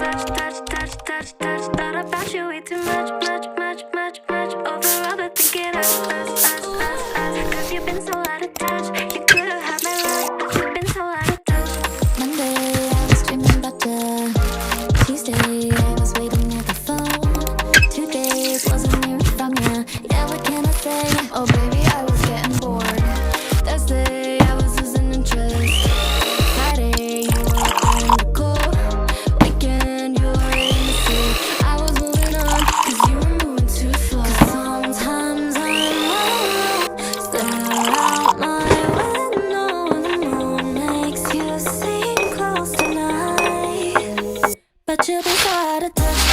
Thought about you way too much. Overthinking us. Cause you've been so out of touch. You could've had my love, but you've been so out of touch. Monday, I was dreaming about you. Tuesday, I was waiting at the phone. 2 days, wasn't hearing from you. Yeah, what can I say? Oh baby, I was getting bored. Thursday, I was losing interest. Friday, you were in the cold. Weekend, you were in the sea. I was moving on, cause you were moving too slow. Cause sometimes I'm alone, stare out my window, and the moon makes you seem close tonight. But you've been so out of touch.